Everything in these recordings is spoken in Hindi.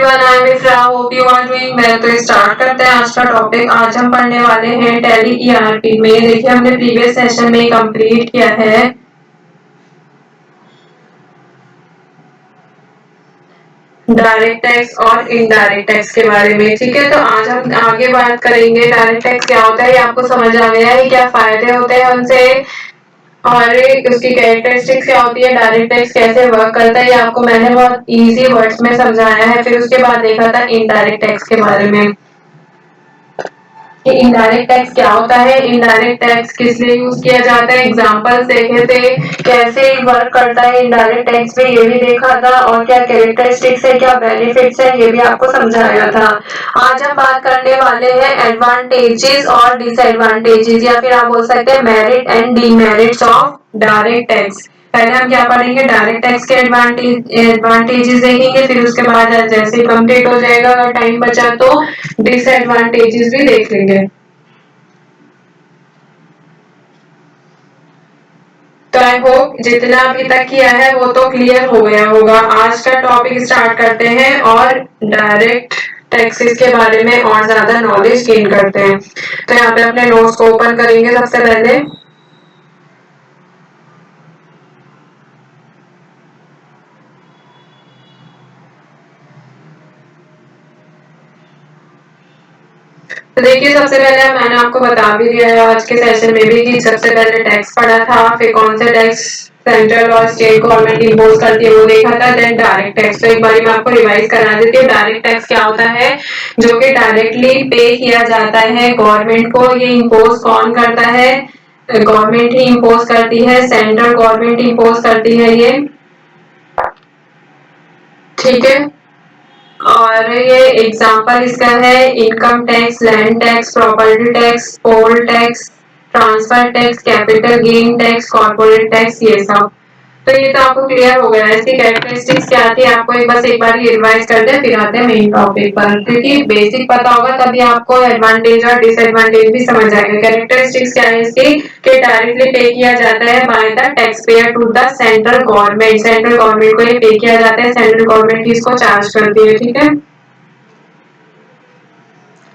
everyone, I am Ifra. Hope you are doing well. तो स्टार्ट करते हैं आज का टॉपिक। आज हम पढ़ने वाले हैं टैली ईआरपी में। देखिए हमने प्रीवियस सेशन में कंप्लीट किया है डायरेक्ट टैक्स और इनडायरेक्ट टैक्स के बारे में। ठीक है, तो आज हम आगे बात करेंगे डायरेक्ट टैक्स क्या होता है, ये आपको समझ आ गया है, क्या फायदे होते हैं उनसे और उसकी कैरेक्टरिस्टिक्स क्या होती है, डायरेक्ट टैक्स कैसे वर्क करता है, ये आपको मैंने बहुत इजी वर्ड्स में समझाया है। फिर उसके बाद देखा था इनडायरेक्ट टैक्स के बारे में कि इनडायरेक्ट टैक्स क्या होता है, इनडायरेक्ट टैक्स किस लिए यूज किया जाता है, एग्जांपल्स देखे थे, कैसे वर्क करता है इनडायरेक्ट टैक्स में, ये भी देखा था, और क्या कैरेक्टरिस्टिक्स है, क्या बेनिफिट्स है, ये भी आपको समझाया था। आज हम बात करने वाले हैं एडवांटेजेस और डिसएडवांटेजेस, या फिर आप बोल सकते हैं merit and demerits of direct tax. पहले हम क्या पढ़ेंगे, डायरेक्ट टैक्स के एडवांटेजेस देखेंगे, फिर उसके बाद जैसे कंप्लीट हो जाएगा, अगर टाइम बचा तो डिसएडवांटेजेस भी देख लेंगे। तो आई होप जितना अभी तक किया है वो तो क्लियर हो गया होगा। आज का टॉपिक स्टार्ट करते हैं और डायरेक्ट टैक्सेस के बारे में और ज्यादा नॉलेज गेन करते हैं। तो यहाँ पे अपने नोट्स को ओपन करेंगे सबसे पहले। तो देखिए सबसे पहले मैंने आपको बता भी दिया है आज के सेशन में भी कि सबसे पहले टैक्स पढ़ा था, फिर कौन से टैक्स सेंट्रल और स्टेट गवर्नमेंट इम्पोज करती है वो देखा था, देन डायरेक्ट टैक्स। तो एक बार मैं आपको रिवाइज करा देती हूँ। डायरेक्ट टैक्स क्या होता है, जो कि डायरेक्टली पे किया जाता है गवर्नमेंट को। ये इम्पोज कौन करता है, गवर्नमेंट ही इम्पोज करती है, सेंट्रल गवर्नमेंट इम्पोज करती है ये। ठीक है, और ये एग्जांपल इसका है income tax, land tax, property tax, poll tax, transfer tax, capital gain tax, corporate tax, ये सब। तो ये तो आपको क्लियर हो गया है। इसकी कैरेक्टरिस्टिक्स क्या थी, आपको एक बार रिवाइज कर दे, फिर आते हैं मेन टॉपिक पर। क्योंकि बेसिक पता होगा तभी आपको एडवांटेज और डिसएडवांटेज भी समझ आएगा। कैरेक्टरिस्टिक्स क्या है इसकी, कि डायरेक्टली पे किया जाता है by the tax payer to the central government. Central government को ये पे किया जाता है, सेंट्रल गवर्नमेंट इसको चार्ज करती है। ठीक है,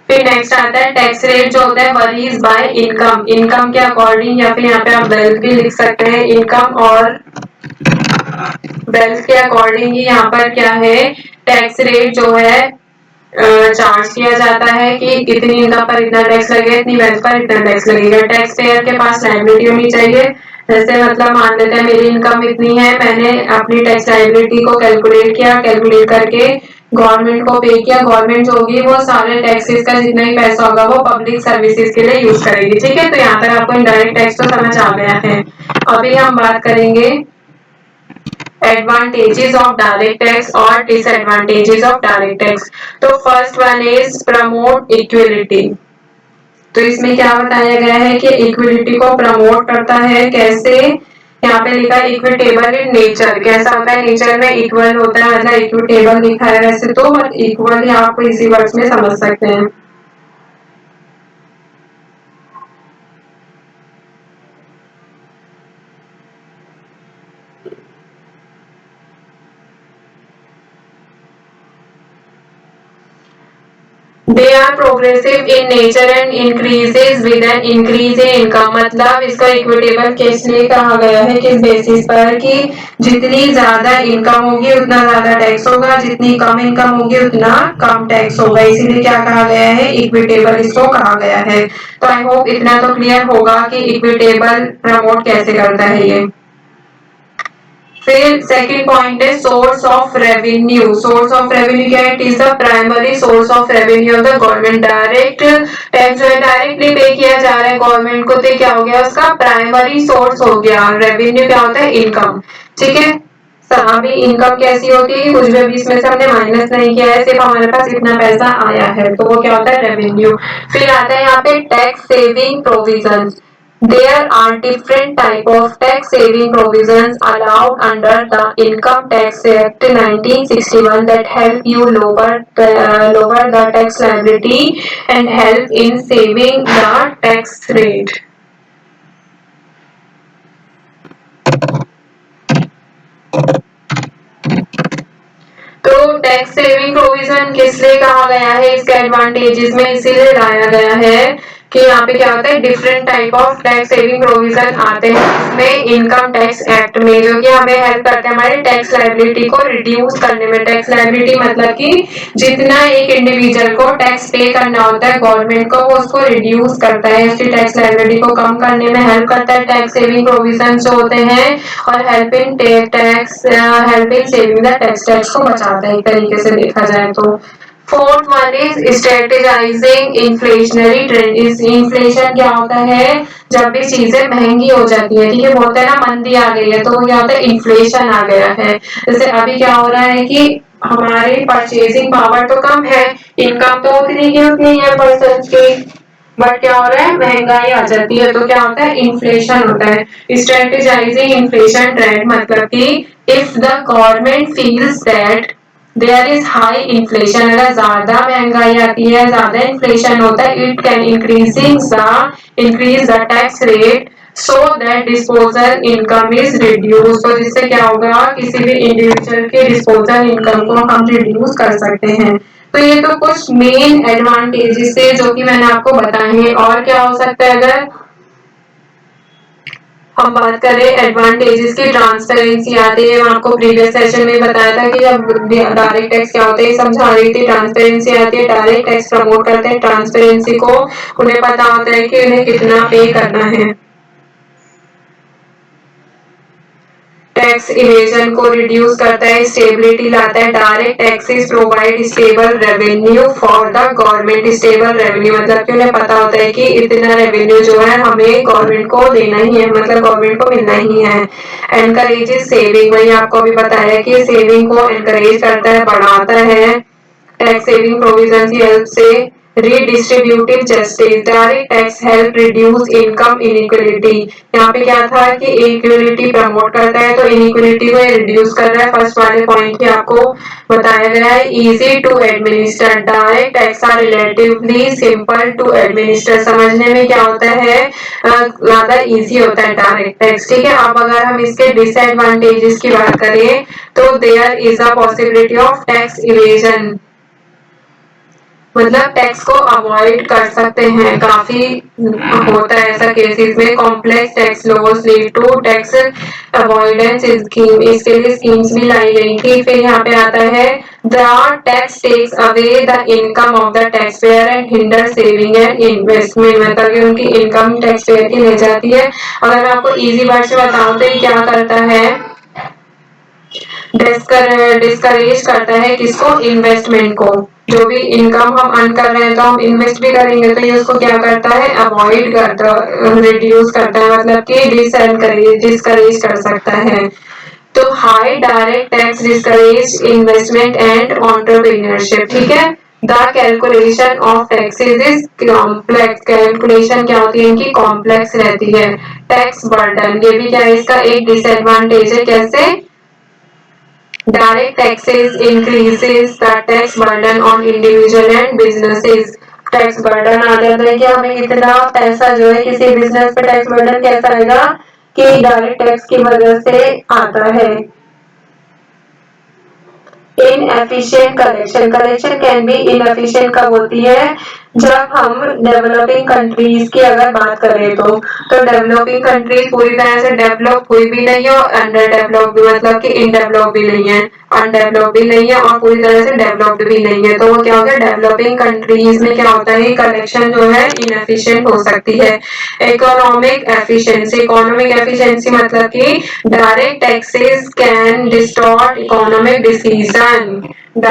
फिर नेक्स्ट आता है टैक्स रेट, जो होता है वरीज बाय इनकम, इनकम के अकॉर्डिंग, या फिर यहाँ पे आप वेल्थ भी लिख सकते हैं। इनकम और वेल्थ के अकॉर्डिंग ही यहाँ पर क्या है, टैक्स रेट जो है चार्ज किया जाता है कि इतनी इनकम पर इतना टैक्स लगेगा, इतनी वेल्थ पर इतना टैक्स लगेगा। टैक्स पेयर के पास लायबिलिटी होनी चाहिए। जैसे मतलब मान लेते हैं मेरी इनकम इतनी है, मैंने अपनी टैक्स लायबिलिटी को कैलकुलेट किया, कैलकुलेट करके गवर्नमेंट को पे किया। गवर्नमेंट जो होगी वो सारे टैक्सेस का जितना भी पैसा होगा वो पब्लिक सर्विसेज के लिए यूज करेगी। ठीक है, तो यहाँ तक आपको इनडायरेक्ट टैक्स तो समझ आ गया है। अभी हम बात करेंगे advantages of direct tax और disadvantages of direct tax। तो first one is promote equality. तो इसमें क्या बताया गया है कि इक्विलिटी को प्रमोट करता है। कैसे, यहाँ पे लिखा है इक्विटेबल इन नेचर। कैसा होता है, नेचर में इक्वल होता है, मतलब इक्विटेबल लिखा है वैसे तो, बट इक्वल आप इसी वर्ड्स में समझ सकते हैं। They are progressive in nature and increases with an increase in income। मतलब इसका इक्विटेबल केस लिए कहा गया है किस बेसिस पर, कि जितनी ज्यादा इनकम होगी उतना ज्यादा टैक्स होगा, जितनी कम इनकम होगी उतना कम टैक्स होगा। इसीलिए क्या कहा गया है, इक्विटेबल इसको कहा गया है। तो आई होप इतना तो क्लियर होगा कि इक्विटेबल प्रमोट कैसे करता है ये। फिर सेकंड पॉइंट है source of revenue. Source of revenue क्या है, it is the primary source of revenue of the government. Direct tax जो है डायरेक्टली पे किया जा रहा है गवर्नमेंट को, तो क्या हो गया, उसका प्राइमरी सोर्स हो गया। रेवेन्यू क्या होता है, इनकम। ठीक है, अभी इनकम कैसी होती है, कुछ भी इसमें से हमने माइनस नहीं किया है, सिर्फ हमारे पास इतना पैसा आया है, तो वो क्या होता है, रेवेन्यू। फिर आता है यहाँ पे tax saving provision. There are different type of tax saving provisions allowed under the Income Tax Act 1961 that help you lower the tax liability and help in saving the tax rate। तो टैक्स सेविंग प्रोविजन किस लिए कहा गया है इसके एडवांटेजेस में, इसीलिए लाया गया है कि यहाँ पे क्या होता है, different type of tax saving provision आते हैं इसमें इनकम टैक्स एक्ट में, जो कि हमें हेल्प करते हैं हमारे टैक्स लायबिलिटी को रिड्यूस करने में। टैक्स लायबिलिटी मतलब कि जितना एक इंडिविजुअल को टैक्स पे करना होता है गवर्नमेंट को, वो उसको रिड्यूस करता है, उसकी टैक्स लायबिलिटी को कम करने में हेल्प करता है टैक्स सेविंग प्रोविजन जो होते हैं, और help in saving the tax को बचाता है एक तरीके से देखा जाए तो। Fourth one is strategising inflationary trend. इस इन्फ्लेशन क्या होता है, जब भी चीजें महंगी हो जाती है, ठीक है, बोलते हैं ना मंदी आ गई है, तो वो क्या होता है, इन्फ्लेशन आ गया है। जैसे अभी क्या हो रहा है कि हमारी परचेजिंग पावर तो कम है, इनकम तो उतनी की उतनी है पर्सन की, बट क्या हो रहा है, महंगाई आ जाती है, तो क्या होता है, इन्फ्लेशन होता है। स्ट्रेटेजाइजिंग इन्फ्लेशन ट्रेंड मतलब कि if the government feels that there is high inflation, अगर ज्यादा महंगाई आती है, ज्यादा इन्फ्लेशन होता है, it can increase the tax rate so that disposal income is reduce. तो जिससे क्या होगा, किसी भी इंडिविजुअल के डिस्पोजल इनकम को हम रिड्यूस कर सकते हैं। तो ये तो कुछ मेन एडवांटेजेस थे जो कि मैंने आपको बताए हैं। और क्या हो सकता है, अगर हम बात करें एडवांटेजेस की, ट्रांसपेरेंसी आती है। मैं आपको प्रीवियस सेशन में बताया था कि जब डायरेक्ट टैक्स क्या होते हैं समझा रही थी। ट्रांसपेरेंसी आती है, डायरेक्ट टैक्स प्रमोट करते हैं ट्रांसपेरेंसी को, उन्हें पता होता है कि उन्हें कितना पे करना है। टैक्स इवेजन को रिड्यूस करता है, स्टेबिलिटी लाता है। Direct taxes provide stable revenue for the government. Stable revenue मतलब कि उन्हें पता होता है कि इतना रेवेन्यू जो है हमें गवर्नमेंट को देना ही है, मतलब गवर्नमेंट को मिलना ही है। एनकरेजेस सेविंग, वही आपको अभी बताया कि सेविंग को एनकरेज करता है, बढ़ाता है। टैक्स सेविंग प्रोविजन की हेल्प से redistributive justice, direct tax help reduce income inequality. यहाँ पे क्या था कि इक्वलिटी प्रमोट करता है, तो इनइक्वलिटी को रिड्यूस कर रहा है। फर्स्ट वाले पॉइंट की आपको बताया गया है। Easy to administer, direct tax are relatively simple to administer. समझने में क्या होता है, ज्यादा इजी होता है डायरेक्ट टैक्स, ठीक है। अब अगर हम इसके डिसएडवांटेजेस की बात करें तो there is a possibility of tax evasion, मतलब टैक्स को अवॉइड कर सकते हैं, काफी होता है ऐसा केसेस में। Complex tax laws lead to tax avoidance scheme, इसके लिए स्कीम्स भी लाई गई थी। फिर यहाँ पे आता है the tax takes away the income of the tax payer and hinder saving and investment, मतलब कि उनकी इनकम टैक्स पेयर की ले जाती है। अगर मैं आपको इजी वर्ड से बताऊं तो ये क्या करता है, डिस्करेज करता है किसको, इन्वेस्टमेंट को। जो भी इनकम हम अर्न कर रहे हैं तो हम इन्वेस्ट भी करेंगे, तो ये उसको क्या करता है, अवॉइड करता, रिड्यूस करता है, मतलब कि डिस्करेज कर सकता है। तो high direct tax discourage investment and entrepreneurship, ठीक है। The calculation of taxes is complex, calculation क्या होती है इनकी, कॉम्प्लेक्स रहती है। टैक्स बर्डन, ये भी क्या है इसका एक डिसएडवांटेज है। कैसे, direct taxes increases the tax burden on individual and businesses। Tax burden आ जाता है कि हमें इतना पैसा जो है, किसी बिजनेस पे टैक्स बर्डन कैसा आएगा कि डायरेक्ट टैक्स की वजह से आता है। Inefficient collection, collection can be inefficient कब होती है, जब हम डेवलपिंग कंट्रीज की अगर बात करें तो डेवलपिंग कंट्रीज पूरी तरह से डेवलप हुई भी नहीं है और अंडर डेवलप भी, मतलब कि इनडेवलप भी नहीं है, अनडेवलप भी नहीं है और पूरी तरह से डेवलप्ड भी नहीं है। तो वो क्या होगा, डेवलपिंग कंट्रीज में क्या होता है, कलेक्शन जो है इनएफिशिएंट हो सकती है। इकोनॉमिक एफिशिएंसी, इकोनॉमिक एफिशिएंसी मतलब कि direct taxes can distort economic decision,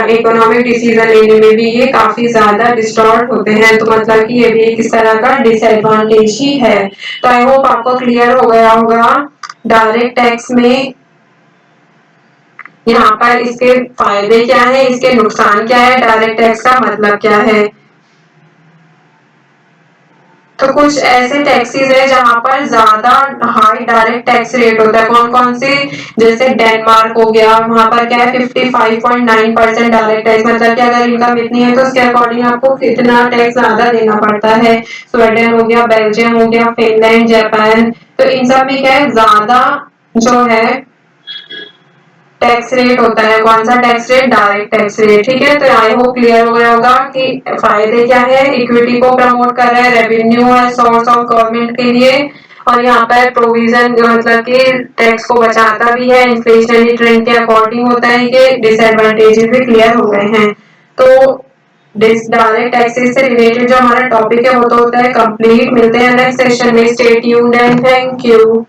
economic decision लेने में भी ये काफी ज्यादा डिस्टॉर्ट होते हैं, तो मतलब कि ये भी एक इस तरह का डिसएडवांटेज ही है। तो आई होप आपको क्लियर हो गया होगा डायरेक्ट टैक्स में यहाँ पर इसके फायदे क्या है, इसके नुकसान क्या है, डायरेक्ट टैक्स का मतलब क्या है। तो कुछ ऐसे टैक्सेस है जहाँ पर ज्यादा हाई डायरेक्ट टैक्स रेट होता है, कौन कौन से, जैसे डेनमार्क हो गया, वहां पर क्या है 55.9% डायरेक्ट टैक्स, मतलब कि अगर इनकम इतनी है तो उसके अकॉर्डिंग आपको कितना टैक्स ज्यादा देना पड़ता है। स्वीडन हो गया, बेल्जियम हो गया, फिनलैंड, जापान, तो इन सब में क्या है ज्यादा जो है टैक्स रेट होता है। कौन सा tax rate? Direct tax rate. ठीक है, तो आई होप क्लियर हो गया होगा कि फायदे क्या है। इक्विटी को प्रमोट कर रहा है, रेवेन्यू है सोर्स ऑफ गवर्नमेंट के लिए, और यहाँ पर प्रोविजन मतलब कि टैक्स को बचाता भी है, इन्फ्लेशनरी ट्रेंड के अकॉर्डिंग होता है। ये डिसएडवांटेजेस भी क्लियर हो गए हैं। तो डायरेक्ट टैक्सेस से रिलेटेड जो हमारा टॉपिक है वो तो होता है कंप्लीट। मिलते हैं नेक्स्ट सेशन में। Stay tuned and thank you.